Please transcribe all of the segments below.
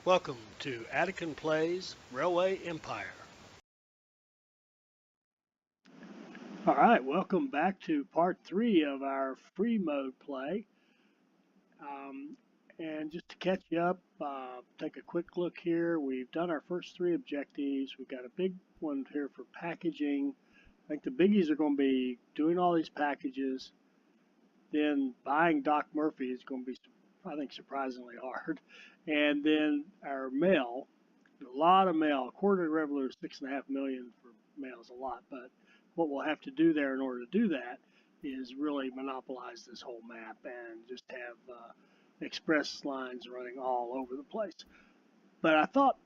Welcome to Attican Plays Railway Empire. All right, welcome back to part 3 of our free mode play. Um, and just to catch you up, take a quick look here. We've done our first 3 objectives. We've got a big one here for packaging. I think the biggies are going to be doing all these packages, then buying Doc Murphy is going to be, I think, surprisingly hard. And then our mail, a lot of mail. A quarter of the revenue is 6.5 million for mail is a lot, but what we'll have to do there in order to do that is really monopolize this whole map and just have express lines running all over the place. But I thought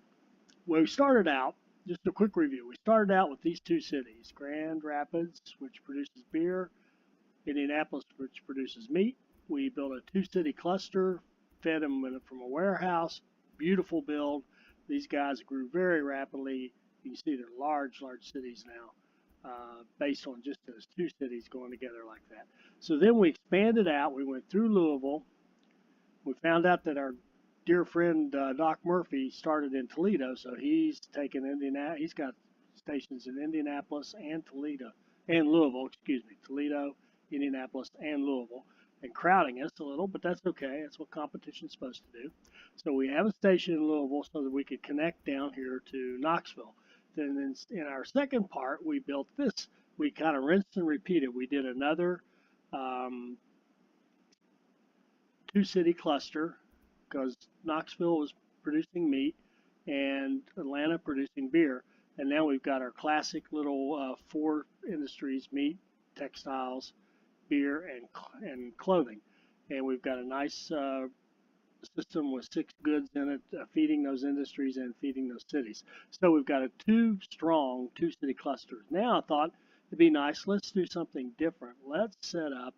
when we started out, just a quick review, we started out with these 2 cities, Grand Rapids, which produces beer, Indianapolis, which produces meat. We built a 2-city cluster, fed them from a warehouse, beautiful build. These guys grew very rapidly. You can see they're large cities now, based on just those 2 cities going together like that. So then we expanded out. We went through Louisville. We found out that our dear friend Doc Murphy started in Toledo, so he's taken He's got stations in Indianapolis and Toledo, and Louisville, excuse me, Toledo, Indianapolis, and Louisville, and crowding us a little, but that's okay. That's what competition's supposed to do. So we have a station in Louisville so that we could connect down here to Knoxville. Then in our second part, we built this. We kind of rinsed and repeated. We did another 2-city cluster because Knoxville was producing meat and Atlanta producing beer. And now we've got our classic little 4 industries: meat, textiles, beer, and clothing. And we've got a nice system with 6 goods in it, feeding those industries and feeding those cities. So we've got a 2 strong 2-city clusters. Now I thought it'd be nice, let's do something different. Let's set up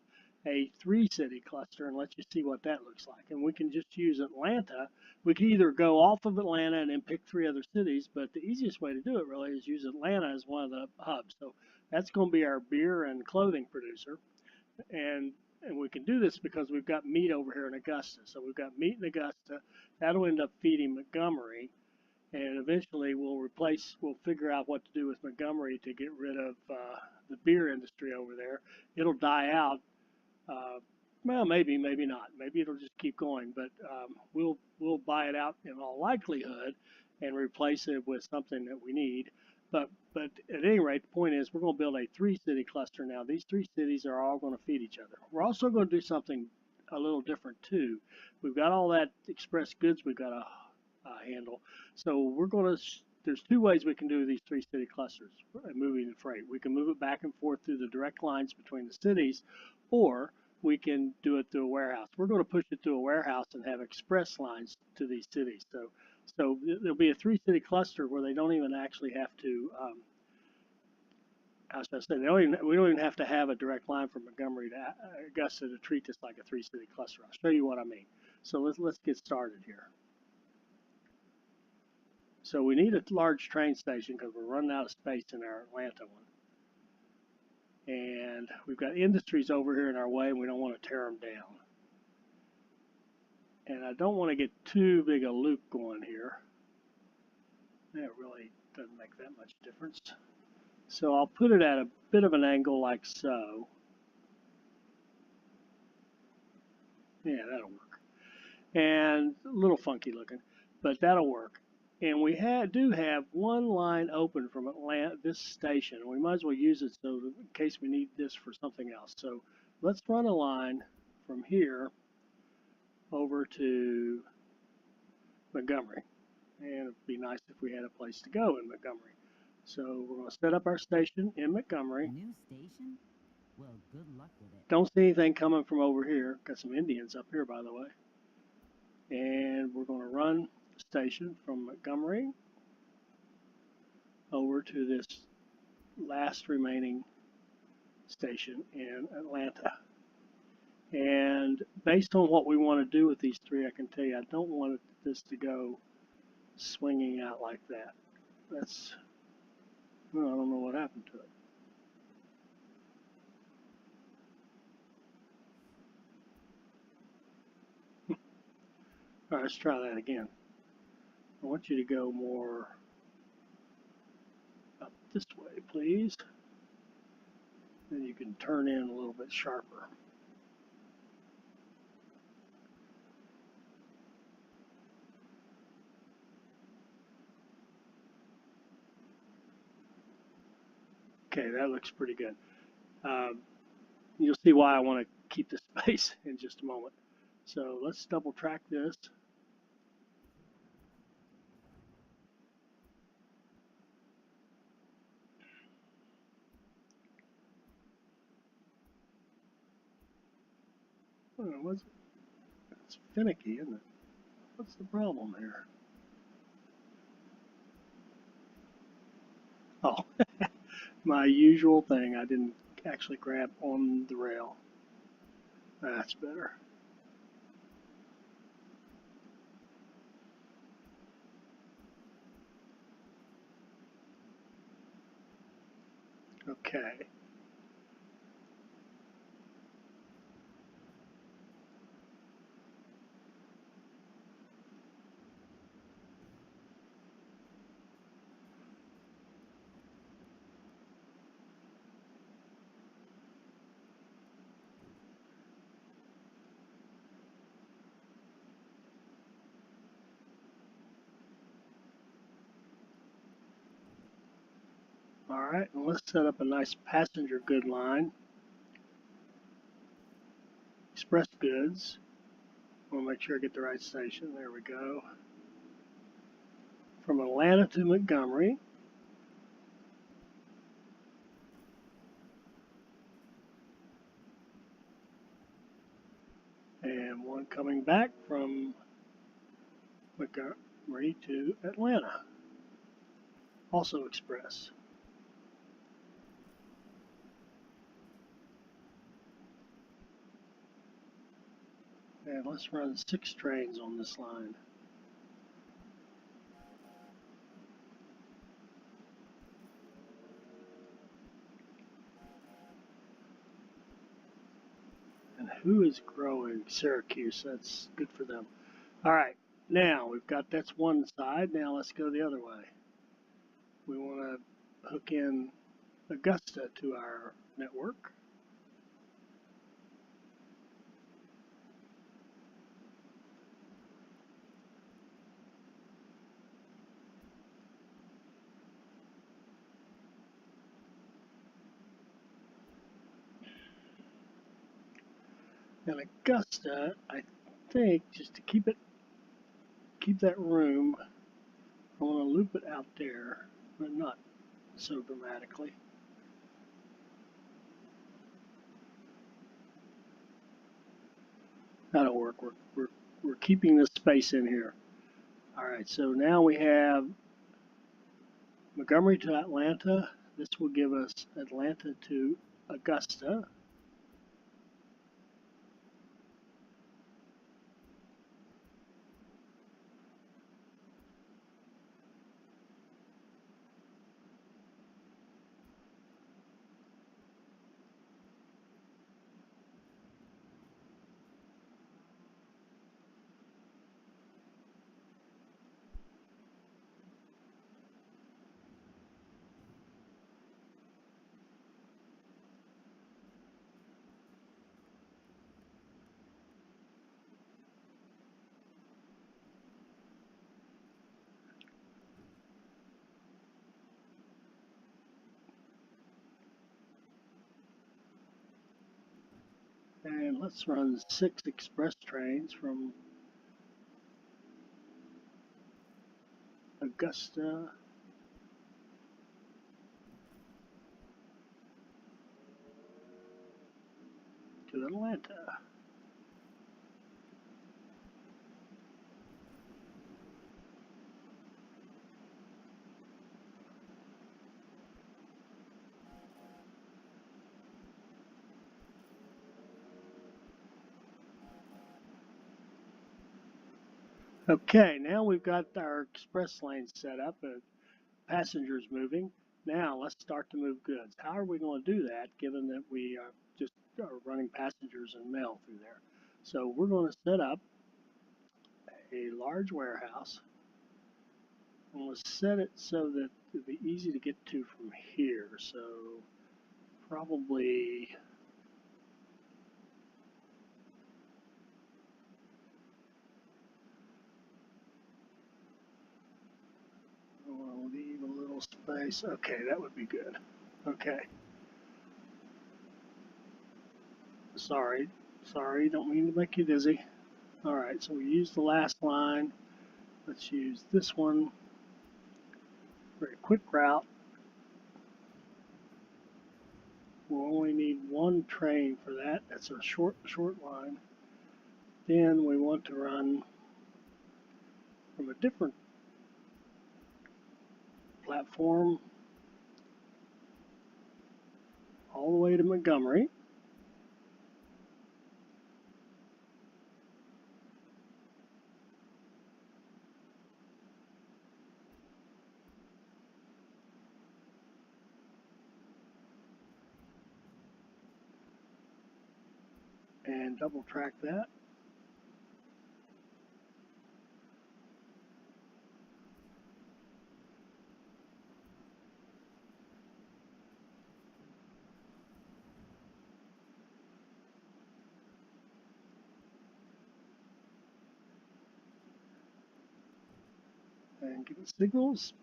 a 3-city cluster and let you see what that looks like. And we can just use Atlanta. We can either go off of Atlanta and then pick 3 other cities, but the easiest way to do it really is use Atlanta as one of the hubs. So that's going to be our beer and clothing producer. And we can do this because we've got meat over here in Augusta. So we've got meat in Augusta. That'll end up feeding Montgomery. And eventually we'll figure out what to do with Montgomery to get rid of the beer industry over there. It'll die out. Well, maybe not. Maybe it'll just keep going. But we'll buy it out in all likelihood and replace it with something that we need. But at any rate, the point is we're going to build a 3-city cluster now. These 3 cities are all going to feed each other. We're also going to do something a little different too. We've got all that express goods we've got to handle. So we're going to. There's 2 ways we can do these 3-city clusters, moving the freight. We can move it back and forth through the direct lines between the cities, or we can do it through a warehouse. We're going to push it through a warehouse and have express lines to these cities. So there'll be a 3-city cluster where they don't even actually have to, how should I say, we don't even have to have a direct line from Montgomery to Augusta to treat this like a 3-city cluster. I'll show you what I mean. So let's get started here. So we need a large train station because we're running out of space in our Atlanta one. And we've got industries over here in our way, and we don't want to tear them down. And I don't want to get too big a loop going here. That really doesn't make that much difference. So I'll put it at a bit of an angle like so. Yeah, that'll work. And a little funky looking, but that'll work. And we do have one line open from Atlanta, this station. We might as well use it so in case we need this for something else. So let's run a line from here over to Montgomery. And it'd be nice if we had a place to go in Montgomery. So we're going to set up our station in Montgomery. New station? Well, good luck with it. Don't see anything coming from over here. Got some Indians up here, by the way. And we're going to run the station from Montgomery over to this last remaining station in Atlanta. And based on what we want to do with these 3, I can tell you I don't want this to go swinging out like that. That's, well, I don't know what happened to it. All right, let's try that again. I want you to go more up this way, please. Then you can turn in a little bit sharper. Okay, that looks pretty good. Um, you'll see why I want to keep the space in just a moment. So let's double track this. Oh, it's finicky, isn't it? What's the problem here? Oh, my usual thing. I didn't actually grab on the rail. That's better. Okay. All right, and let's set up a nice passenger good line. Express goods. I want to make sure I get the right station. There we go. From Atlanta to Montgomery. And one coming back from Montgomery to Atlanta. Also express. And let's run 6 trains on this line. And who is growing? Syracuse. That's good for them. All right. Now we've got that's one side. Now let's go the other way. We want to hook in Augusta to our network. And Augusta, I think, just to keep that room, I want to loop it out there, but not so dramatically. That'll work. We're keeping this space in here. All right, so now we have Montgomery to Atlanta. This will give us Atlanta to Augusta. And let's run 6 express trains from Augusta to Atlanta. Okay, now we've got our express lanes set up and passengers moving. Now let's start to move goods. How are we going to do that given that we just are running passengers and mail through there? So we're going to set up a large warehouse I'm going to set it so that it'll be easy to get to from here. So probably, I want to leave a little space. Okay, that would be good. Okay. Sorry. Sorry, don't mean to make you dizzy. All right, so we used the last line. Let's use this one for a quick route. We'll only need one train for that. That's a short line. Then we want to run from a different platform all the way to Montgomery. And double track that. And give it signals.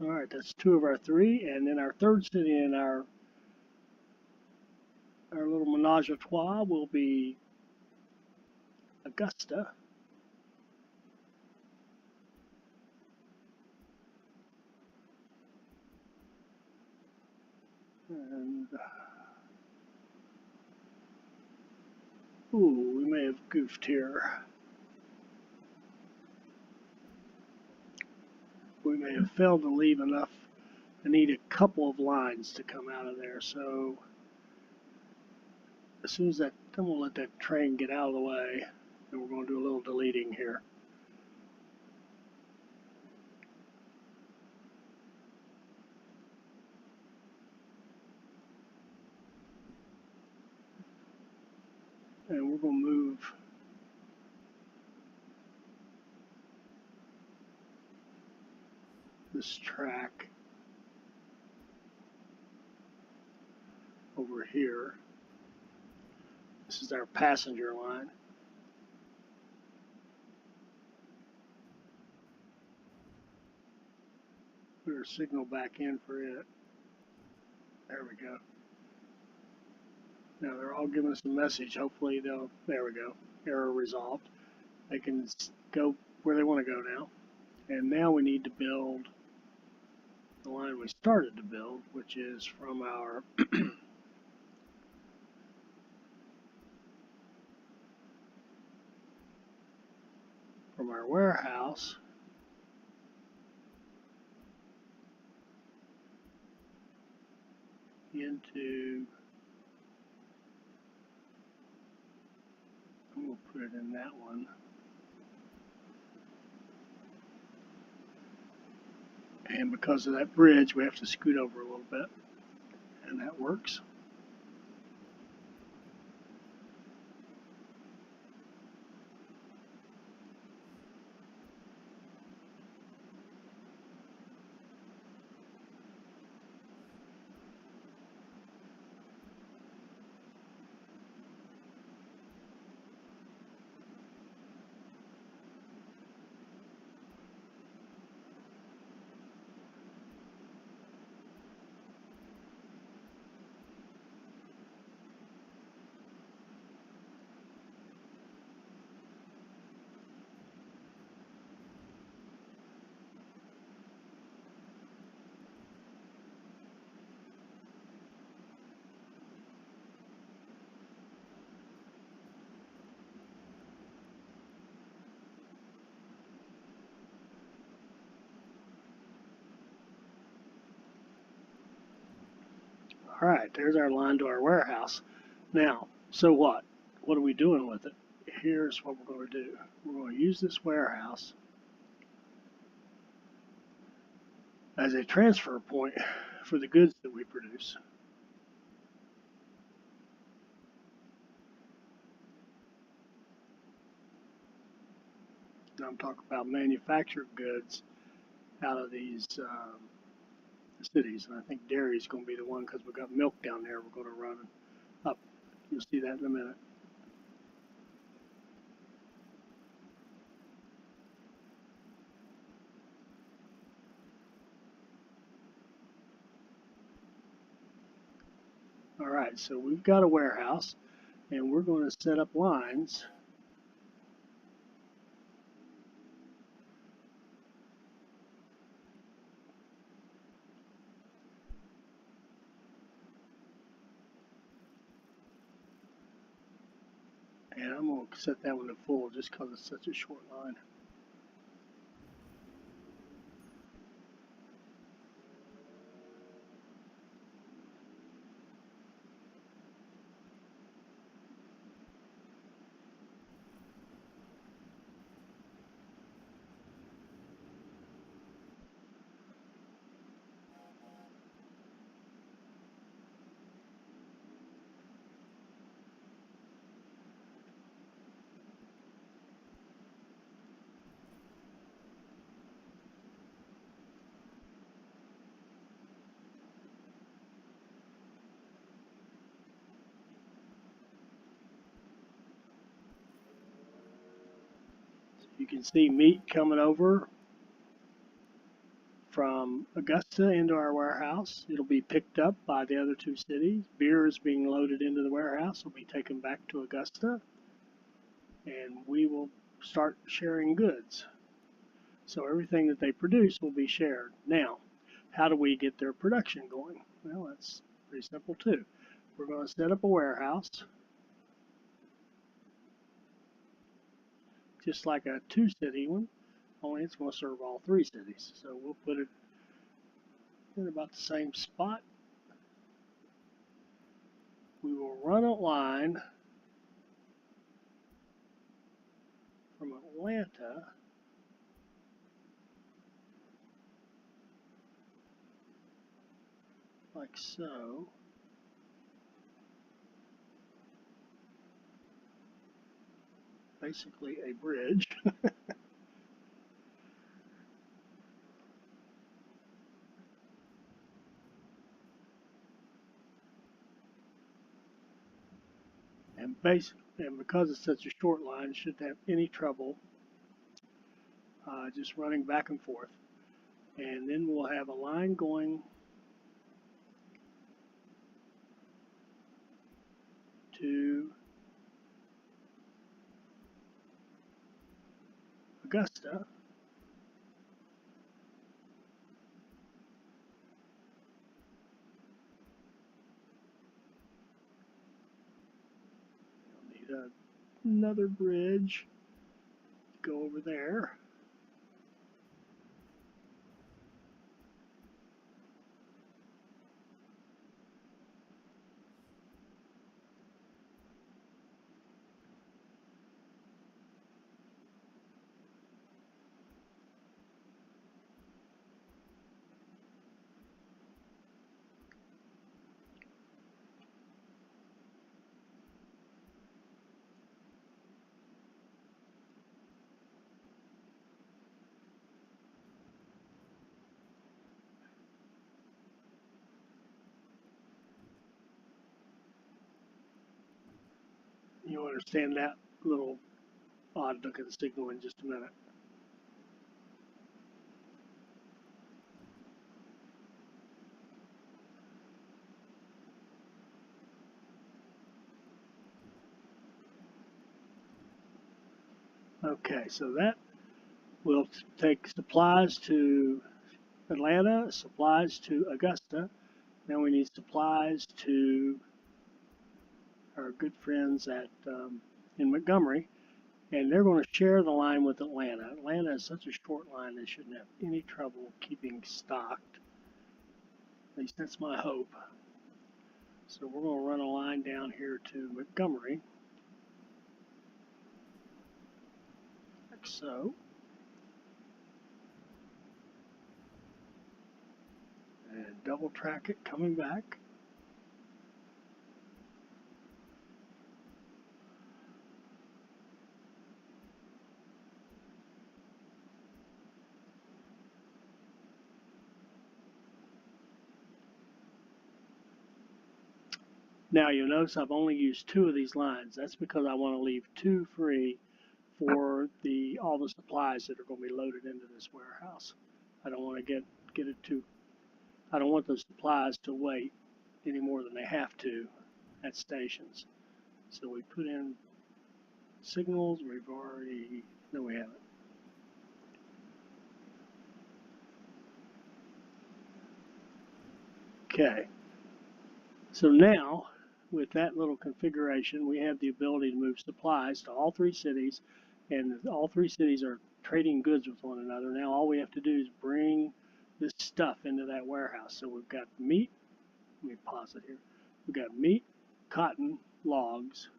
All right, that's two of our three. And then our third city in our little menage a trois will be Augusta. And, ooh, we may have goofed here. We may have failed to leave enough. I need a couple of lines to come out of there. So as soon as that, then we'll let that train get out of the way. And we're going to do a little deleting here. And we're going to move this track over here. This is our passenger line. Put our signal back in for it. There we go. Now they're all giving us a message. Hopefully they'll, there we go. Error resolved. They can go where they want to go now. And now we need to build the line we started to build, which is from our from our warehouse into, we'll put it in that one. And because of that bridge, we have to scoot over a little bit. And that works. All right, there's our line to our warehouse. Now, so what? What are we doing with it? Here's what we're going to do. We're going to use this warehouse as a transfer point for the goods that we produce. I'm talking about manufactured goods out of these cities. And I think dairy is going to be the one because we've got milk down there we're going to run up. You'll see that in a minute. All right, so we've got a warehouse and we're going to set up lines. And I'm going to set that one to full just because it's such a short line. You can see meat coming over from Augusta into our warehouse. It'll be picked up by the other two cities. Beer is being loaded into the warehouse. It'll be taken back to Augusta, and we will start sharing goods. So everything that they produce will be shared. Now, how do we get their production going? Well, that's pretty simple too. We're going to set up a warehouse, just like a two-city one, only it's going to serve all three cities. So we'll put it in about the same spot. We will run a line from Atlanta like so. Basically a bridge. and because it's such a short line, it shouldn't have any trouble just running back and forth. And then we'll have a line going to Augusta. We'll need another bridge to go over there. You'll understand that little odd looking signal in just a minute. Okay, so that will take supplies to Atlanta, supplies to Augusta. Now we need supplies to our good friends at in Montgomery, and they're going to share the line with Atlanta. Atlanta is such a short line; they shouldn't have any trouble keeping stocked. At least that's my hope. So we're going to run a line down here to Montgomery, like so. And double track it coming back. Now you'll notice I've only used two of these lines. That's because I want to leave two free for the all the supplies that are going to be loaded into this warehouse. I don't want to get it too. I don't want those supplies to wait any more than they have to at stations. So we put in signals. We've already no, we haven't. Okay. So now, with that little configuration, we have the ability to move supplies to all three cities, and all three cities are trading goods with one another. Now all we have to do is bring this stuff into that warehouse. So we've got meat. Let me pause it here. We've got meat, cotton, logs,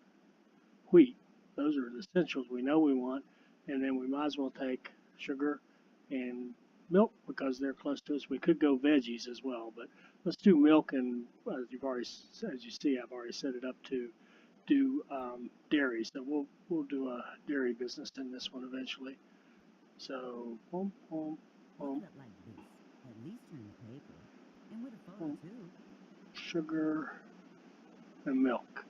wheat. Those are the essentials we know we want. And then we might as well take sugar and milk because they're close to us. We could go veggies as well, but let's do milk. And as you see, I've already set it up to do dairy. So we'll do a dairy business in this one eventually. So boom, boom, Leave boom, it like this. At least you're in the paper. And with a photo boom, too. sugar and milk.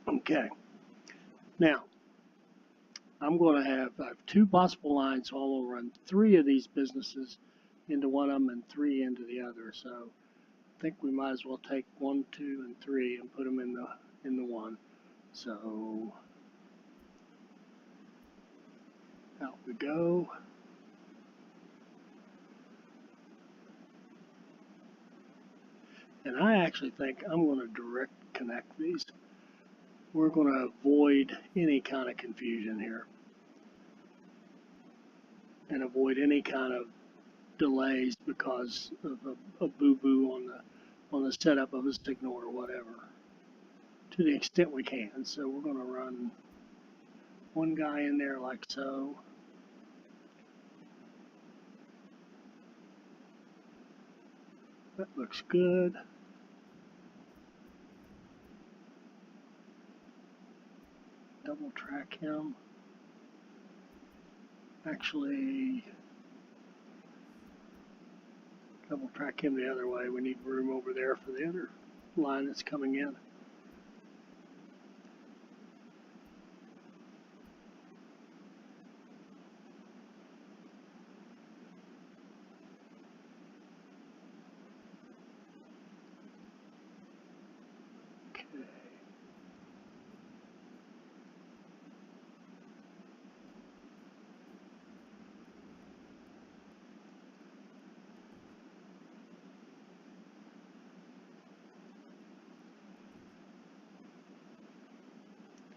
Okay. Now I have two possible lines, so I will run three of these businesses into one of them and three into the other. So I think we might as well take 1, 2, and 3 and put them in the one. So out we go. And I actually think I'm going to direct connect these. We're going to avoid any kind of confusion here and avoid any kind of delays because of a boo-boo on the setup of a signal or whatever, to the extent we can. So we're going to run one guy in there like so. That looks good. Double track him. Actually, double track him the other way. We need room over there for the other line that's coming in. Okay.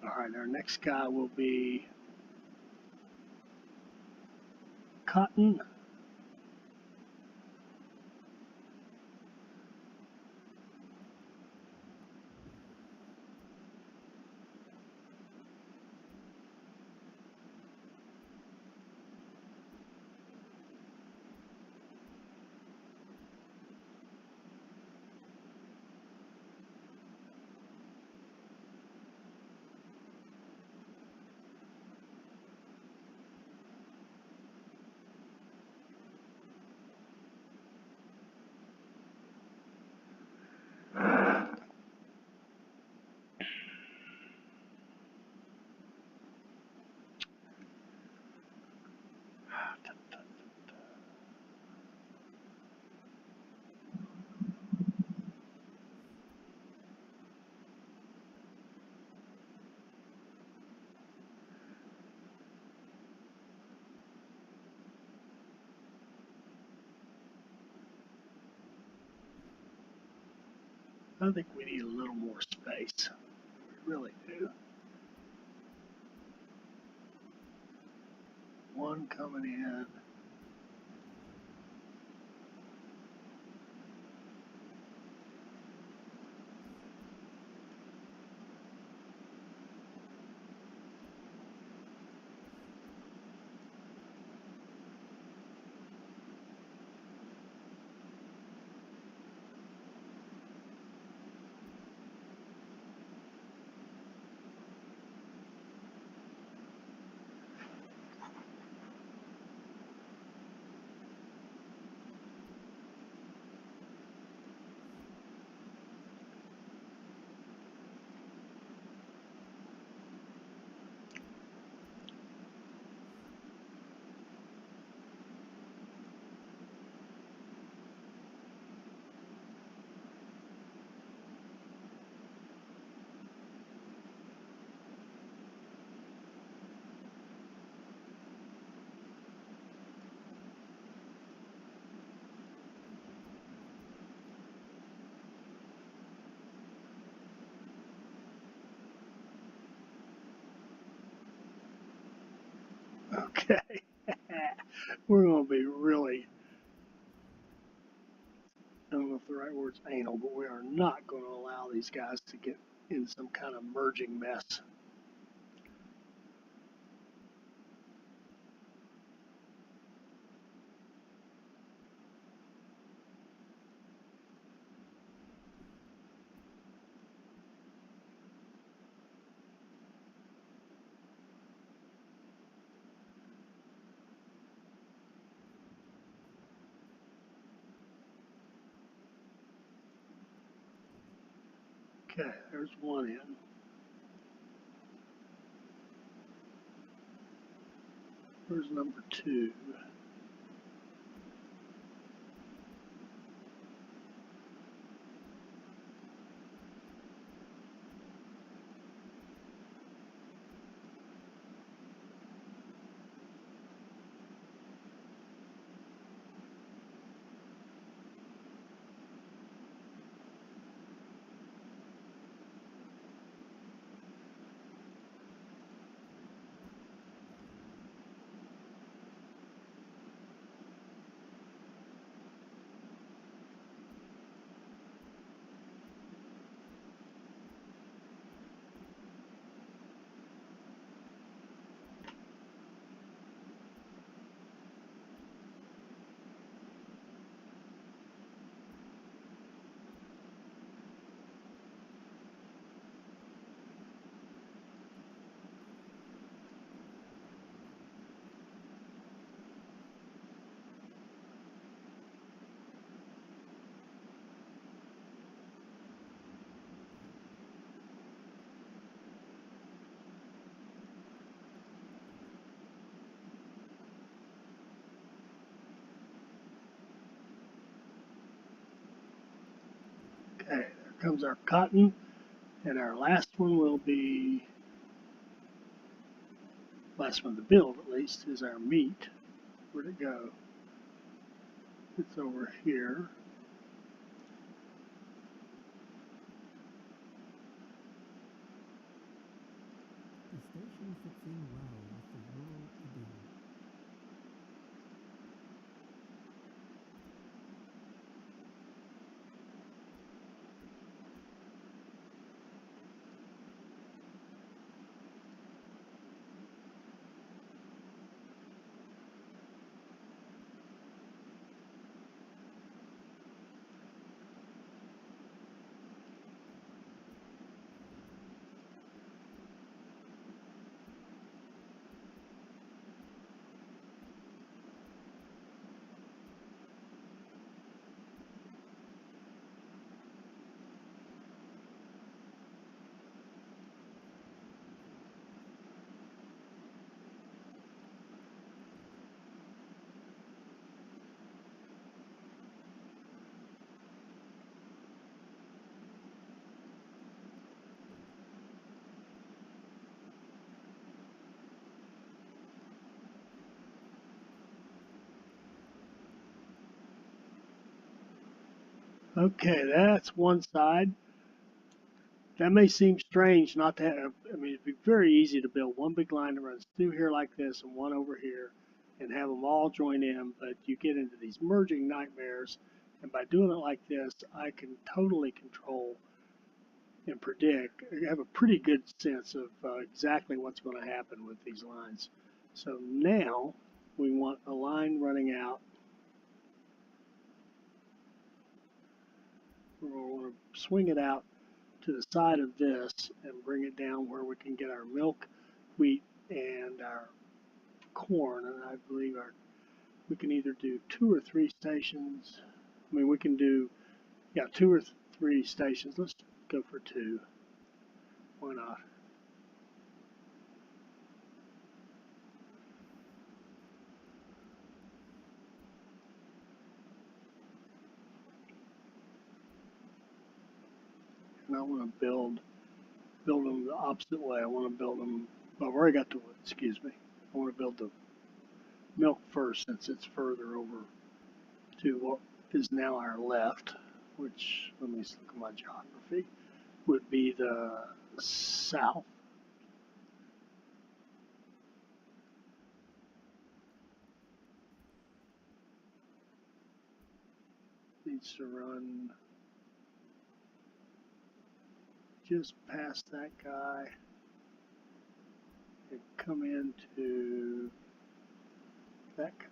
All right, our next guy will be cotton. I think we need a little more space. We really do. One coming in. Okay. We're going to be really, I don't know if the right word's anal, but we are not going to allow these guys to get in some kind of merging mess. Okay, there's one in. Where's number two? Okay, there comes our cotton. And our last one will be, last one to build at least, is our meat. Where'd it go? It's over here. The station fits in well with the rural idiom. Okay, that's one side. That may seem strange not to have, I mean, it'd be very easy to build one big line that runs through here like this and one over here and have them all join in, but you get into these merging nightmares. And by doing it like this, I can totally control and predict, I have a pretty good sense of exactly what's going to happen with these lines. So now we want a line running out. We're going to want to swing it out to the side of this and bring it down where we can get our milk, wheat, and our corn. And I believe we can either do 2 or 3 stations. I mean, we can do, yeah, 2 or 3 stations. Let's go for 2. Why not? And I want to build them the opposite way. I want to build them, well, I've already got the wood, excuse me. I want to build the milk first since it's further over to what is now our left, which, let me look at my geography, would be the south. needs to run just past that guy and come into that guy.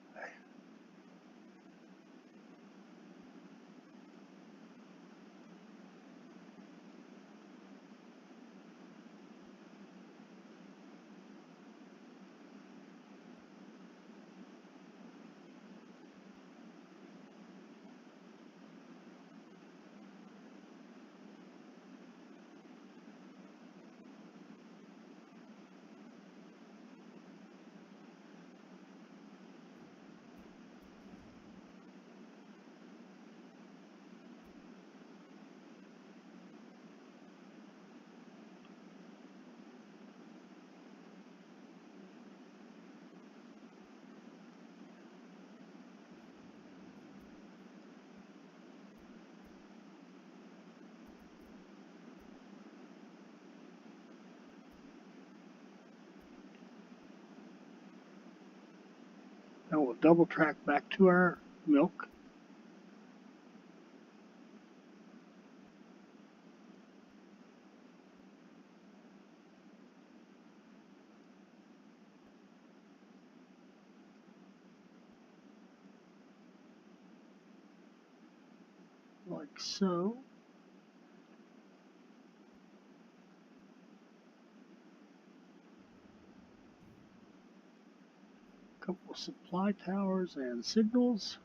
Now we'll double track back to our milk. Like so. A couple of supply towers and signals.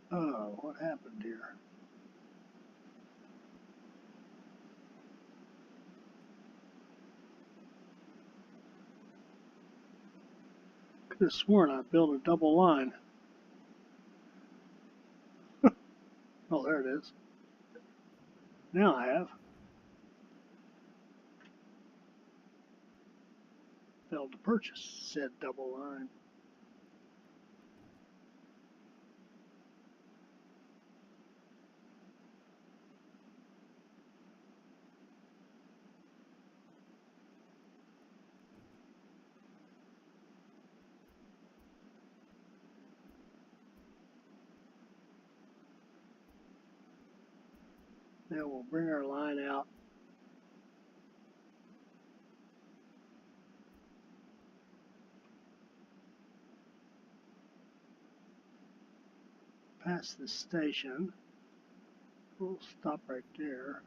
Oh, what happened here? Could have sworn I built a double line. Oh, there it is. Now I have. Failed to purchase said double line. Now we'll bring our line out. Past the station. We'll stop right there.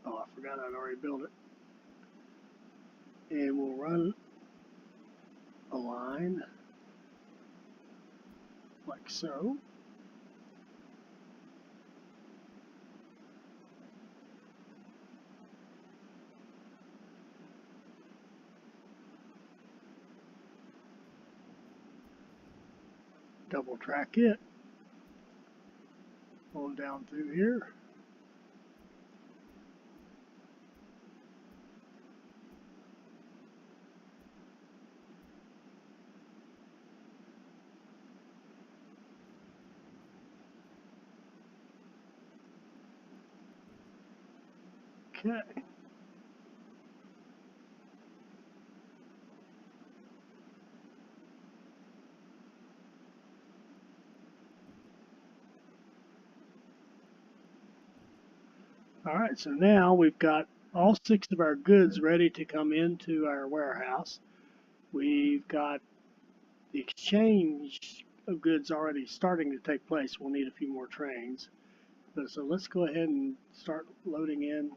Oh, I forgot I'd already built it. And we'll run a line like so. Double track it. On down through here. Okay. All right, so now we've got all 6 of our goods ready to come into our warehouse. We've got the exchange of goods already starting to take place. We'll need a few more trains. So let's go ahead and start loading in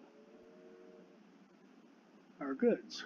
our goods.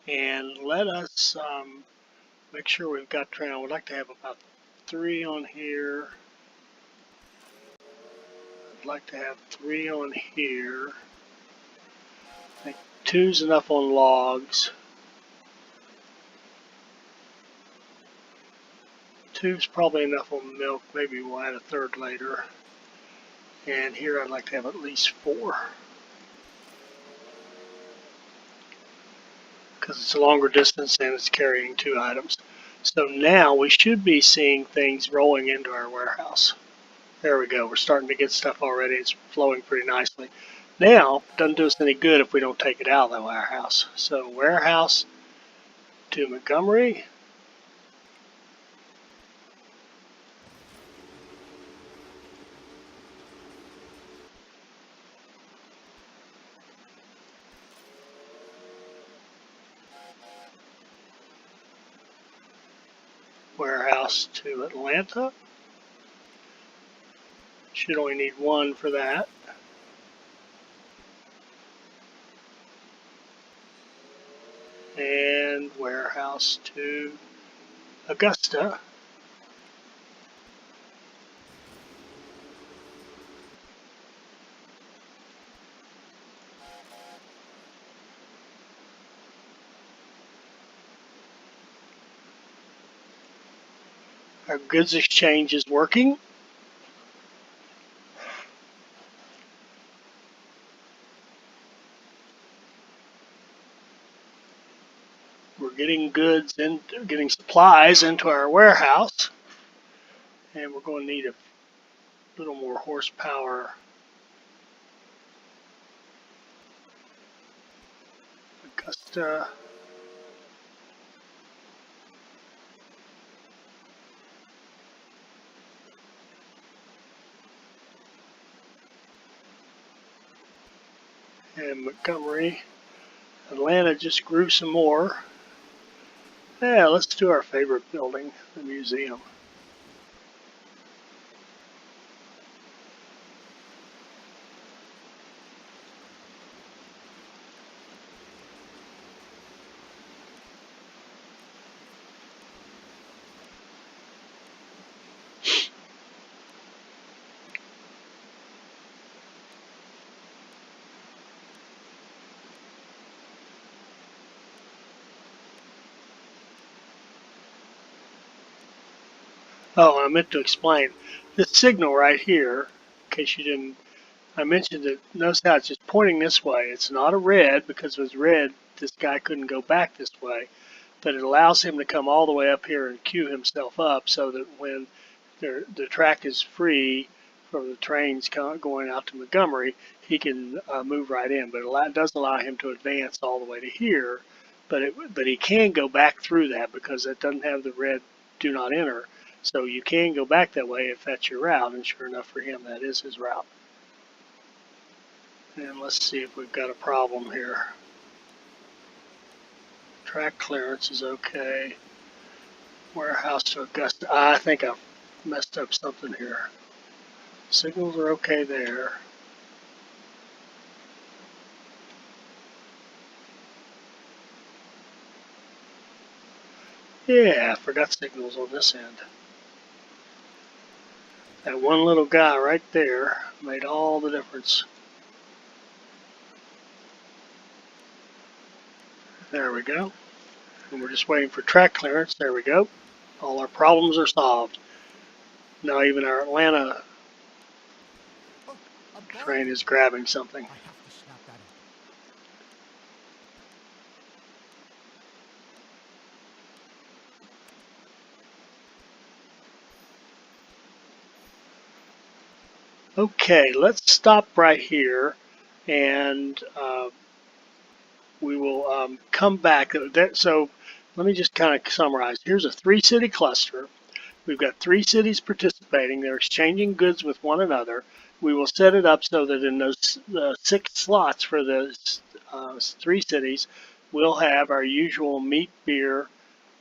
And let us make sure we've got train. I would like to have about 3 on here. I'd like to have 3 on here. I think 2's enough on logs. 2's probably enough on milk. Maybe we'll add a third later. And here I'd like to have at least 4. Because it's a longer distance and it's carrying 2 items. So now we should be seeing things rolling into our warehouse. There we go. We're starting to get stuff already. It's flowing pretty nicely. Now, it doesn't do us any good if we don't take it out of the warehouse. So warehouse to Montgomery. Warehouse to Atlanta. Should only need 1 for that. And warehouse to Augusta. Our goods exchange is working. We're getting goods and getting supplies into our warehouse. And we're going to need a little more horsepower. Augusta. And Montgomery. Atlanta just grew some more. Yeah, let's do our favorite building, the museum. Oh, I meant to explain this signal right here, in case you didn't. I mentioned that. Notice how it's just pointing this way. It's not a red because if it was red, this guy couldn't go back this way. But it allows him to come all the way up here and queue himself up so that when the track is free from the trains going out to Montgomery, he can move right in. But it does allow him to advance all the way to here. But he can go back through that because it doesn't have the red do not enter. So you can go back that way if that's your route. And sure enough for him, that is his route. And let's see if we've got a problem here. Track clearance is okay. Warehouse to Augusta. I think I messed up something here. Signals are okay there. Yeah, I forgot signals on this end. That one little guy right there made all the difference. There we go. And we're just waiting for track clearance. There we go. All our problems are solved. Now even our Atlanta Oh, a train bug! is grabbing something. I have to snap that up. Okay, let's stop right here and we will come back. So let me just kind of summarize. Here's a 3-city cluster. We've got 3 cities participating. They're exchanging goods with one another. We will set it up so that in those 6 slots for the 3 cities, we'll have our usual meat, beer,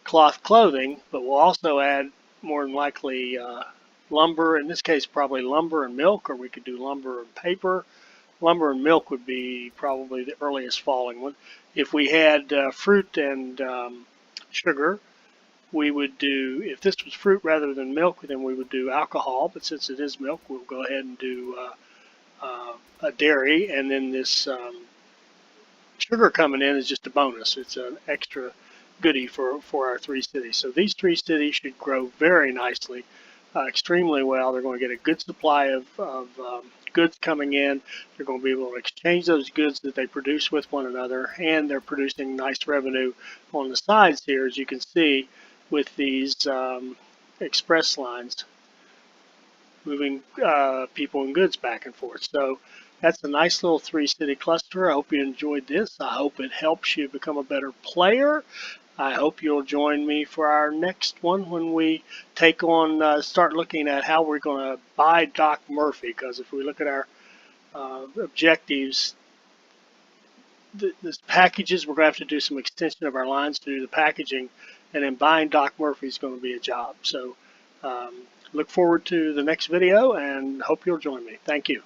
cloth, clothing, but we'll also add more than likely lumber. In this case, probably lumber and milk, or we could do lumber and paper. lumber and milk would be probably the earliest falling one. If we had fruit and sugar, we would do, if this was fruit rather than milk, then we would do alcohol. But since it is milk, we'll go ahead and do a dairy. And then this sugar coming in is just a bonus. It's an extra goodie for our three cities. So these three cities should grow very nicely, extremely well. They're going to get a good supply of goods coming in. They're going to be able to exchange those goods that they produce with one another, and they're producing nice revenue on the sides here, as you can see, with these express lines moving people and goods back and forth. So that's a nice little three-city cluster. I hope you enjoyed this. I hope it helps you become a better player. I hope you'll join me for our next one when we take on, start looking at how we're going to buy Doc Murphy. Because if we look at our objectives, the packages, we're going to have to do some extension of our lines to do the packaging, and then buying Doc Murphy is going to be a job. So look forward to the next video and hope you'll join me. Thank you.